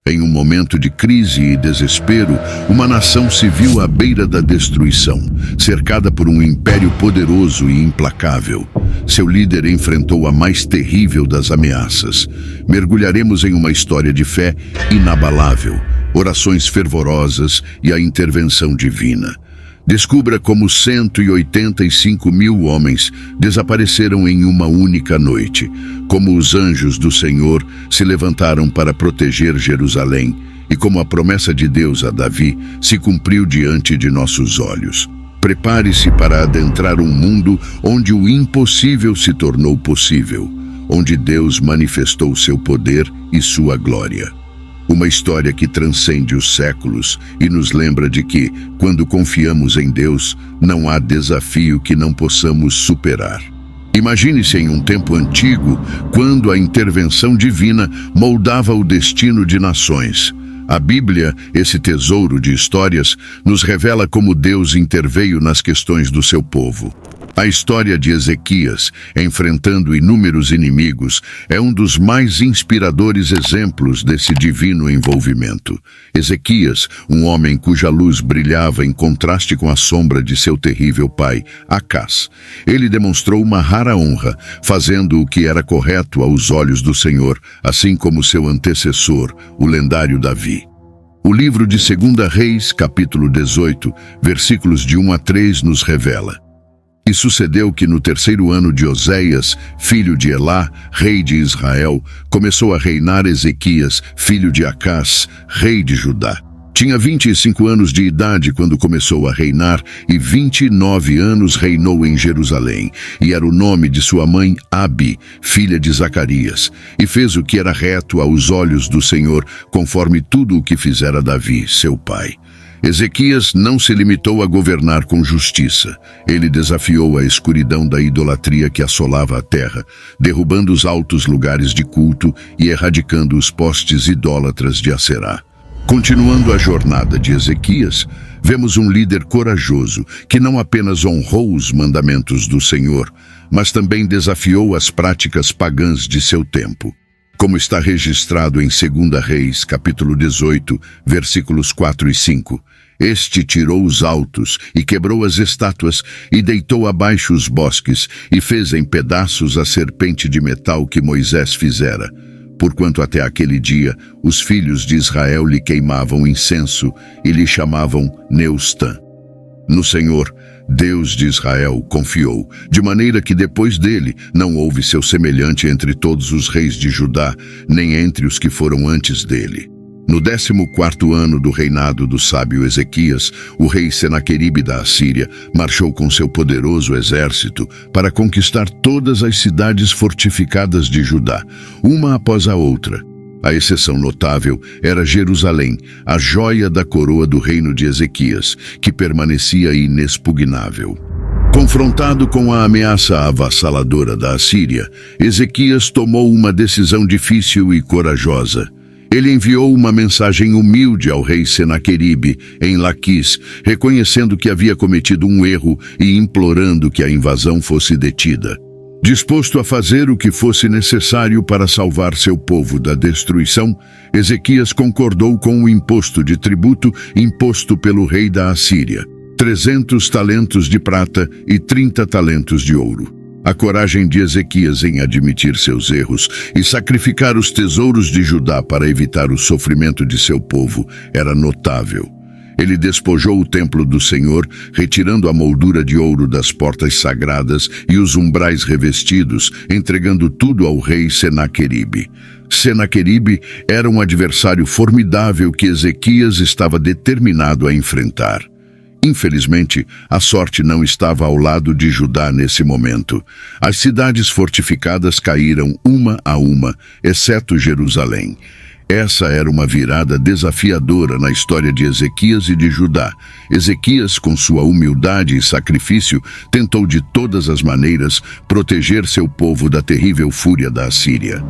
Em um momento de crise e desespero, uma nação se viu à beira da destruição, cercada por um império poderoso e implacável. Seu líder enfrentou a mais terrível das ameaças. Mergulharemos em uma história de fé inabalável, orações fervorosas e a intervenção divina. Descubra como 185 mil homens desapareceram em uma única noite, como os anjos do Senhor se levantaram para proteger Jerusalém e como a promessa de Deus a Davi se cumpriu diante de nossos olhos. Prepare-se para adentrar um mundo onde o impossível se tornou possível, onde Deus manifestou seu poder e sua glória. Uma história que transcende os séculos e nos lembra de que, quando confiamos em Deus, não há desafio que não possamos superar. Imagine-se em um tempo antigo, quando a intervenção divina moldava o destino de nações. A Bíblia, esse tesouro de histórias, nos revela como Deus interveio nas questões do seu povo. A história de Ezequias, enfrentando inúmeros inimigos, é um dos mais inspiradores exemplos desse divino envolvimento. Ezequias, um homem cuja luz brilhava em contraste com a sombra de seu terrível pai, Acás. Ele demonstrou uma rara honra, fazendo o que era correto aos olhos do Senhor, assim como seu antecessor, o lendário Davi. O livro de 2 Reis, capítulo 18, versículos de 1 a 3, nos revela: E sucedeu que no 3º ano de Oséias, filho de Elá, rei de Israel, começou a reinar Ezequias, filho de Acás, rei de Judá. Tinha 25 anos de idade quando começou a reinar e 29 anos reinou em Jerusalém. E era o nome de sua mãe Abi, filha de Zacarias. E fez o que era reto aos olhos do Senhor, conforme tudo o que fizera Davi, seu pai. Ezequias não se limitou a governar com justiça. Ele desafiou a escuridão da idolatria que assolava a terra, derrubando os altos lugares de culto e erradicando os postes idólatras de Aserá. Continuando a jornada de Ezequias, vemos um líder corajoso que não apenas honrou os mandamentos do Senhor, mas também desafiou as práticas pagãs de seu tempo. Como está registrado em 2 Reis, capítulo 18, versículos 4 e 5. Este tirou os altos e quebrou as estátuas e deitou abaixo os bosques e fez em pedaços a serpente de metal que Moisés fizera. Porquanto até aquele dia os filhos de Israel lhe queimavam incenso e lhe chamavam Neustã. No Senhor, Deus de Israel, confiou, de maneira que depois dele não houve seu semelhante entre todos os reis de Judá, nem entre os que foram antes dele. No 14º ano do reinado do sábio Ezequias, o rei Senaqueribe da Assíria marchou com seu poderoso exército para conquistar todas as cidades fortificadas de Judá, uma após a outra. A exceção notável era Jerusalém, a joia da coroa do reino de Ezequias, que permanecia inexpugnável. Confrontado com a ameaça avassaladora da Assíria, Ezequias tomou uma decisão difícil e corajosa. Ele enviou uma mensagem humilde ao rei Senaqueribe, em Laquis, reconhecendo que havia cometido um erro e implorando que a invasão fosse detida. Disposto a fazer o que fosse necessário para salvar seu povo da destruição, Ezequias concordou com o imposto de tributo imposto pelo rei da Assíria, 300 talentos de prata e 30 talentos de ouro. A coragem de Ezequias em admitir seus erros e sacrificar os tesouros de Judá para evitar o sofrimento de seu povo era notável. Ele despojou o templo do Senhor, retirando a moldura de ouro das portas sagradas e os umbrais revestidos, entregando tudo ao rei Senaqueribe. Senaqueribe era um adversário formidável que Ezequias estava determinado a enfrentar. Infelizmente, a sorte não estava ao lado de Judá nesse momento. As cidades fortificadas caíram uma a uma, exceto Jerusalém. Essa era uma virada desafiadora na história de Ezequias e de Judá. Ezequias, com sua humildade e sacrifício, tentou de todas as maneiras proteger seu povo da terrível fúria da Assíria.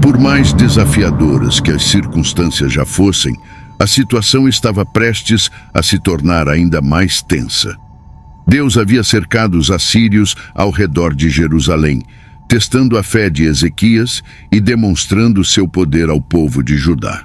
Por mais desafiadoras que as circunstâncias já fossem, a situação estava prestes a se tornar ainda mais tensa. Deus havia cercado os assírios ao redor de Jerusalém, testando a fé de Ezequias e demonstrando seu poder ao povo de Judá.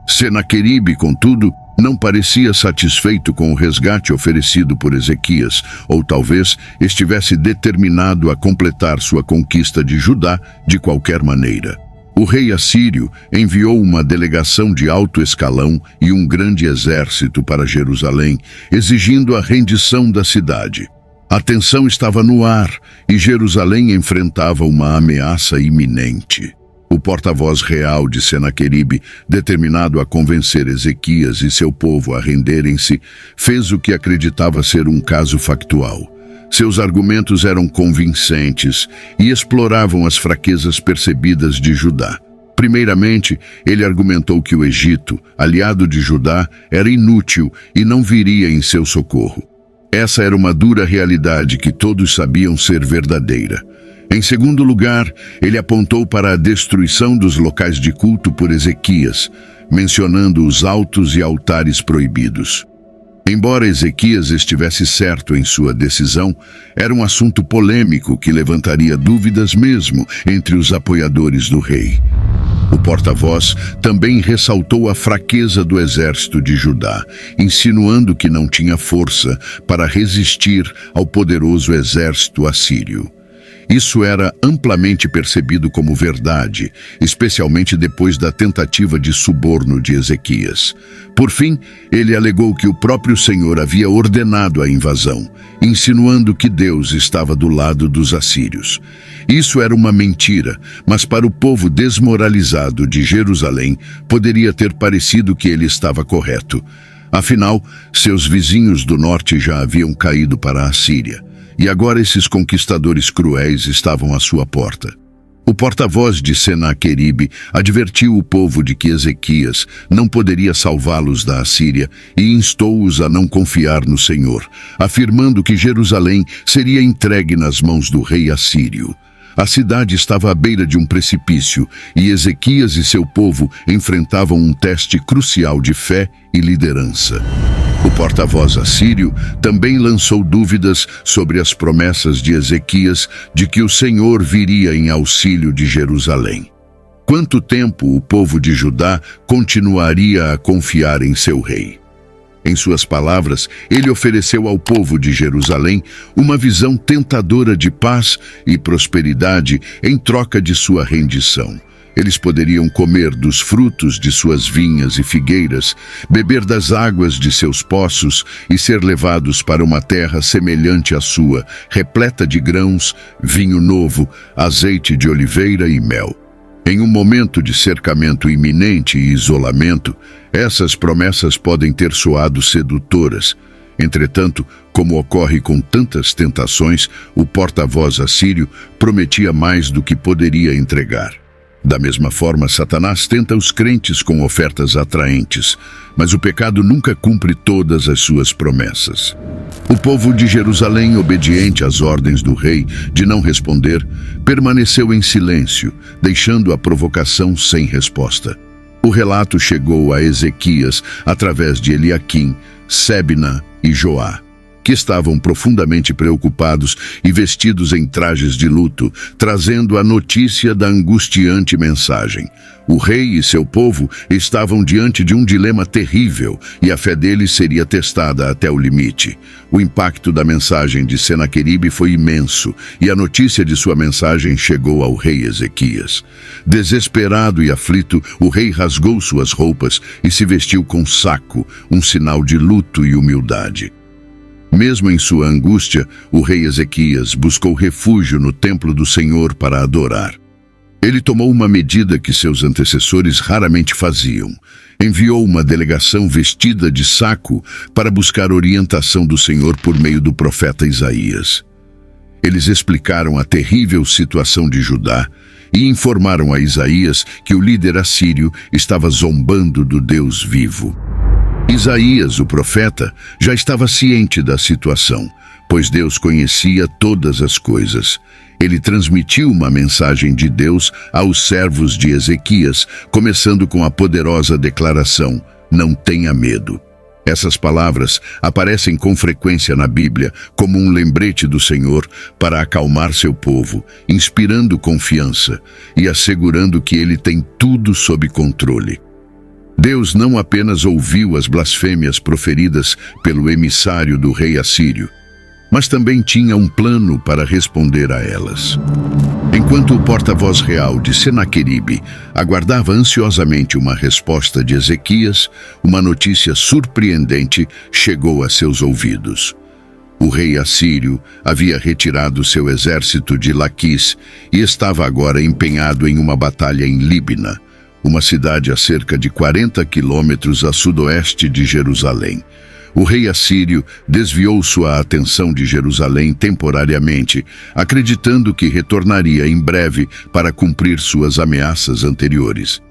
Senaqueribe, contudo, não parecia satisfeito com o resgate oferecido por Ezequias, ou talvez estivesse determinado a completar sua conquista de Judá de qualquer maneira. O rei assírio enviou uma delegação de alto escalão e um grande exército para Jerusalém, exigindo a rendição da cidade. A tensão estava no ar e Jerusalém enfrentava uma ameaça iminente. O porta-voz real de Senaqueribe, determinado a convencer Ezequias e seu povo a renderem-se, fez o que acreditava ser um caso factual. Seus argumentos eram convincentes e exploravam as fraquezas percebidas de Judá. Primeiramente, ele argumentou que o Egito, aliado de Judá, era inútil e não viria em seu socorro. Essa era uma dura realidade que todos sabiam ser verdadeira. Em segundo lugar, ele apontou para a destruição dos locais de culto por Ezequias, mencionando os altos e altares proibidos. Embora Ezequias estivesse certo em sua decisão, era um assunto polêmico que levantaria dúvidas mesmo entre os apoiadores do rei. O porta-voz também ressaltou a fraqueza do exército de Judá, insinuando que não tinha força para resistir ao poderoso exército assírio. Isso era amplamente percebido como verdade, especialmente depois da tentativa de suborno de Ezequias. Por fim, ele alegou que o próprio Senhor havia ordenado a invasão, insinuando que Deus estava do lado dos assírios. Isso era uma mentira, mas para o povo desmoralizado de Jerusalém, poderia ter parecido que ele estava correto. Afinal, seus vizinhos do norte já haviam caído para a Síria. E agora esses conquistadores cruéis estavam à sua porta. O porta-voz de Senaqueribe advertiu o povo de que Ezequias não poderia salvá-los da Assíria e instou-os a não confiar no Senhor, afirmando que Jerusalém seria entregue nas mãos do rei assírio. A cidade estava à beira de um precipício e Ezequias e seu povo enfrentavam um teste crucial de fé e liderança. O porta-voz assírio também lançou dúvidas sobre as promessas de Ezequias de que o Senhor viria em auxílio de Jerusalém. Quanto tempo o povo de Judá continuaria a confiar em seu rei? Em suas palavras, ele ofereceu ao povo de Jerusalém uma visão tentadora de paz e prosperidade em troca de sua rendição. Eles poderiam comer dos frutos de suas vinhas e figueiras, beber das águas de seus poços e ser levados para uma terra semelhante à sua, repleta de grãos, vinho novo, azeite de oliveira e mel. Em um momento de cercamento iminente e isolamento, essas promessas podem ter soado sedutoras. Entretanto, como ocorre com tantas tentações, o porta-voz assírio prometia mais do que poderia entregar. Da mesma forma, Satanás tenta os crentes com ofertas atraentes, mas o pecado nunca cumpre todas as suas promessas. O povo de Jerusalém, obediente às ordens do rei de não responder, permaneceu em silêncio, deixando a provocação sem resposta. O relato chegou a Ezequias através de Eliaquim, Sebna e Joá, que estavam profundamente preocupados e vestidos em trajes de luto, trazendo a notícia da angustiante mensagem. O rei e seu povo estavam diante de um dilema terrível e a fé deles seria testada até o limite. O impacto da mensagem de Senaqueribe foi imenso e a notícia de sua mensagem chegou ao rei Ezequias. Desesperado e aflito, o rei rasgou suas roupas e se vestiu com saco, um sinal de luto e humildade. Mesmo em sua angústia, o rei Ezequias buscou refúgio no templo do Senhor para adorar. Ele tomou uma medida que seus antecessores raramente faziam. Enviou uma delegação vestida de saco para buscar orientação do Senhor por meio do profeta Isaías. Eles explicaram a terrível situação de Judá e informaram a Isaías que o líder assírio estava zombando do Deus vivo. Isaías, o profeta, já estava ciente da situação, pois Deus conhecia todas as coisas. Ele transmitiu uma mensagem de Deus aos servos de Ezequias, começando com a poderosa declaração: "Não tenha medo". Essas palavras aparecem com frequência na Bíblia como um lembrete do Senhor para acalmar seu povo, inspirando confiança e assegurando que ele tem tudo sob controle. Deus não apenas ouviu as blasfêmias proferidas pelo emissário do rei assírio, mas também tinha um plano para responder a elas. Enquanto o porta-voz real de Senaqueribe aguardava ansiosamente uma resposta de Ezequias, uma notícia surpreendente chegou a seus ouvidos. O rei assírio havia retirado seu exército de Laquis e estava agora empenhado em uma batalha em Líbna, uma cidade a cerca de 40 quilômetros a sudoeste de Jerusalém. O rei assírio desviou sua atenção de Jerusalém temporariamente, acreditando que retornaria em breve para cumprir suas ameaças anteriores.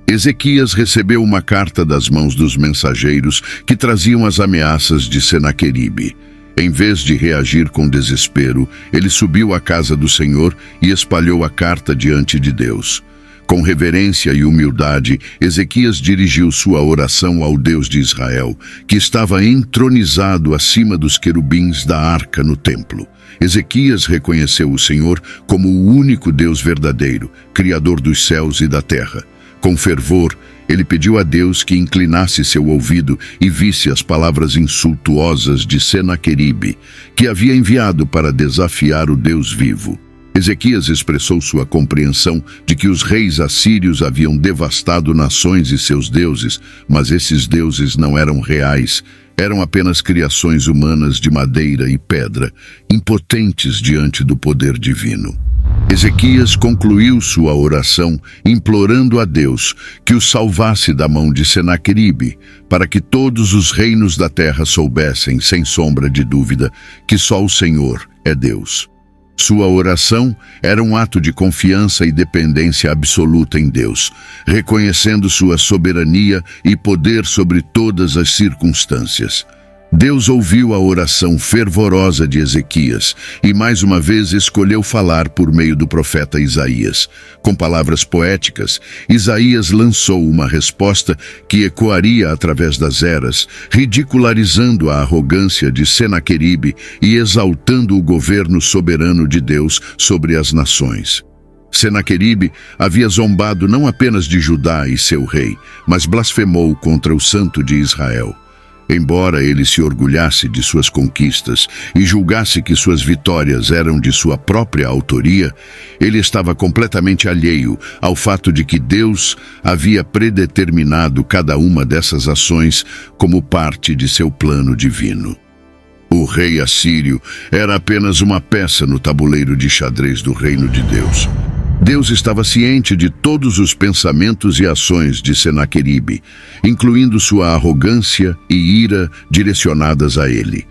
Ezequias recebeu uma carta das mãos dos mensageiros que traziam as ameaças de Senaqueribe. Em vez de reagir com desespero, ele subiu à casa do Senhor e espalhou a carta diante de Deus. Com reverência e humildade, Ezequias dirigiu sua oração ao Deus de Israel, que estava entronizado acima dos querubins da arca no templo. Ezequias reconheceu o Senhor como o único Deus verdadeiro, Criador dos céus e da terra. Com fervor, ele pediu a Deus que inclinasse seu ouvido e visse as palavras insultuosas de Senaqueribe, que havia enviado para desafiar o Deus vivo. Ezequias expressou sua compreensão de que os reis assírios haviam devastado nações e seus deuses, mas esses deuses não eram reais, eram apenas criações humanas de madeira e pedra, impotentes diante do poder divino. Ezequias concluiu sua oração implorando a Deus que o salvasse da mão de Senaqueribe, para que todos os reinos da terra soubessem, sem sombra de dúvida, que só o Senhor é Deus. Sua oração era um ato de confiança e dependência absoluta em Deus, reconhecendo sua soberania e poder sobre todas as circunstâncias. Deus ouviu a oração fervorosa de Ezequias e mais uma vez escolheu falar por meio do profeta Isaías. Com palavras poéticas, Isaías lançou uma resposta que ecoaria através das eras, ridicularizando a arrogância de Senaqueribe e exaltando o governo soberano de Deus sobre as nações. Senaqueribe havia zombado não apenas de Judá e seu rei, mas blasfemou contra o Santo de Israel. Embora ele se orgulhasse de suas conquistas e julgasse que suas vitórias eram de sua própria autoria, ele estava completamente alheio ao fato de que Deus havia predeterminado cada uma dessas ações como parte de seu plano divino. O rei assírio era apenas uma peça no tabuleiro de xadrez do reino de Deus. Deus estava ciente de todos os pensamentos e ações de Senaqueribe, incluindo sua arrogância e ira direcionadas a ele.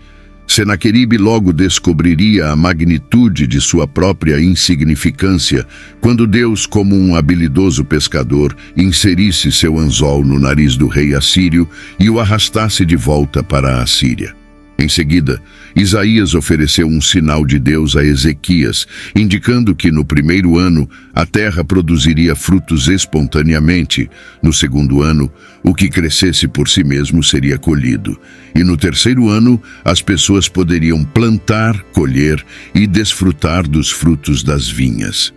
Senaqueribe logo descobriria a magnitude de sua própria insignificância quando Deus, como um habilidoso pescador, inserisse seu anzol no nariz do rei assírio e o arrastasse de volta para a Assíria. Em seguida, Isaías ofereceu um sinal de Deus a Ezequias, indicando que no primeiro ano a terra produziria frutos espontaneamente, no segundo ano o que crescesse por si mesmo seria colhido, e no terceiro ano as pessoas poderiam plantar, colher e desfrutar dos frutos das vinhas.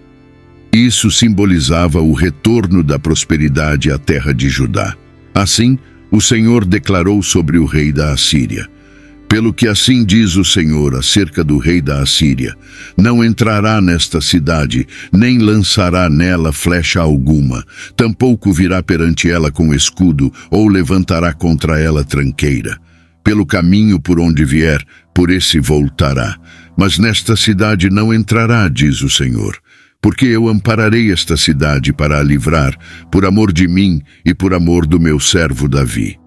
Isso simbolizava o retorno da prosperidade à terra de Judá. Assim, o Senhor declarou sobre o rei da Assíria: pelo que assim diz o Senhor acerca do rei da Assíria: não entrará nesta cidade, nem lançará nela flecha alguma, tampouco virá perante ela com escudo, ou levantará contra ela tranqueira. Pelo caminho por onde vier, por esse voltará. Mas nesta cidade não entrará, diz o Senhor, porque eu ampararei esta cidade para a livrar, por amor de mim e por amor do meu servo Davi.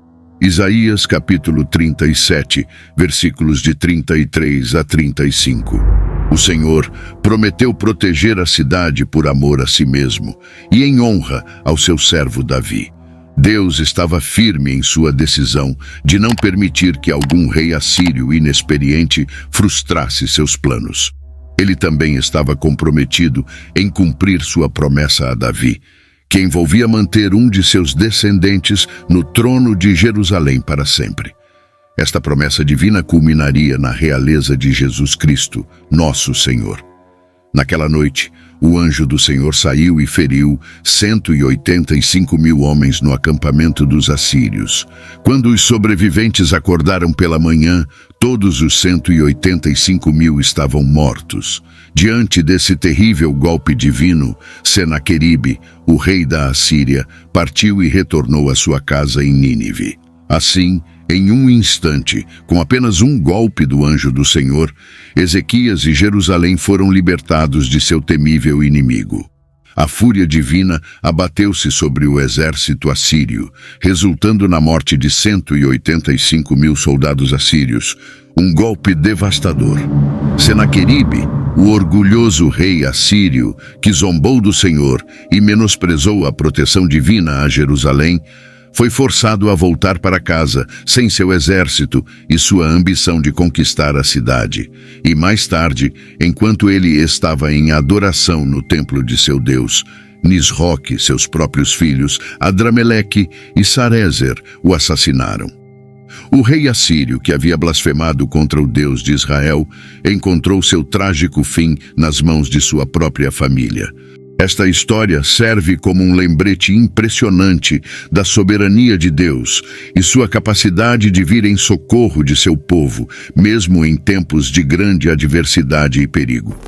Isaías capítulo 37, versículos de 33 a 35. O Senhor prometeu proteger a cidade por amor a si mesmo e em honra ao seu servo Davi. Deus estava firme em sua decisão de não permitir que algum rei assírio inexperiente frustrasse seus planos. Ele também estava comprometido em cumprir sua promessa a Davi, que envolvia manter um de seus descendentes no trono de Jerusalém para sempre. Esta promessa divina culminaria na realeza de Jesus Cristo, nosso Senhor. Naquela noite, o anjo do Senhor saiu e feriu 185.000 homens no acampamento dos assírios. Quando os sobreviventes acordaram pela manhã, todos os 185.000 estavam mortos. Diante desse terrível golpe divino, Senaqueribe, o rei da Assíria, partiu e retornou à sua casa em Nínive. Assim, em um instante, com apenas um golpe do anjo do Senhor, Ezequias e Jerusalém foram libertados de seu temível inimigo. A fúria divina abateu-se sobre o exército assírio, resultando na morte de 185.000 soldados assírios, um golpe devastador. Senaqueribe, o orgulhoso rei assírio, que zombou do Senhor e menosprezou a proteção divina a Jerusalém, foi forçado a voltar para casa, sem seu exército e sua ambição de conquistar a cidade. E mais tarde, enquanto ele estava em adoração no templo de seu Deus, Nisroque, seus próprios filhos, Adrameleque e Sarezer, o assassinaram. O rei assírio, que havia blasfemado contra o Deus de Israel, encontrou seu trágico fim nas mãos de sua própria família. Esta história serve como um lembrete impressionante da soberania de Deus e sua capacidade de vir em socorro de seu povo, mesmo em tempos de grande adversidade e perigo.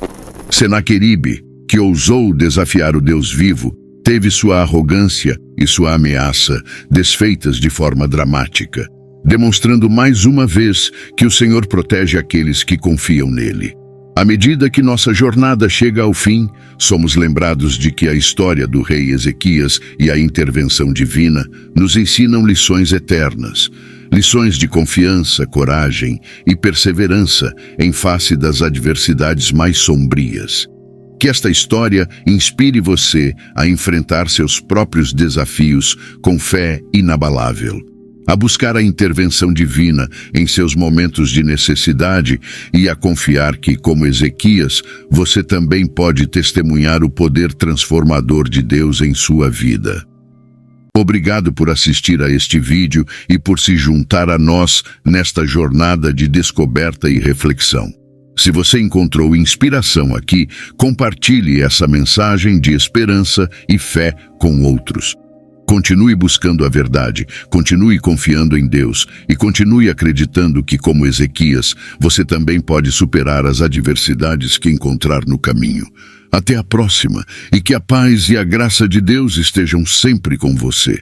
Senaqueribe, que ousou desafiar o Deus vivo, teve sua arrogância e sua ameaça desfeitas de forma dramática, demonstrando mais uma vez que o Senhor protege aqueles que confiam nele. À medida que nossa jornada chega ao fim, somos lembrados de que a história do rei Ezequias e a intervenção divina nos ensinam lições eternas, lições de confiança, coragem e perseverança em face das adversidades mais sombrias. Que esta história inspire você a enfrentar seus próprios desafios com fé inabalável, a buscar a intervenção divina em seus momentos de necessidade e a confiar que, como Ezequias, você também pode testemunhar o poder transformador de Deus em sua vida. Obrigado por assistir a este vídeo e por se juntar a nós nesta jornada de descoberta e reflexão. Se você encontrou inspiração aqui, compartilhe essa mensagem de esperança e fé com outros. Continue buscando a verdade, continue confiando em Deus e continue acreditando que, como Ezequias, você também pode superar as adversidades que encontrar no caminho. Até a próxima e que a paz e a graça de Deus estejam sempre com você.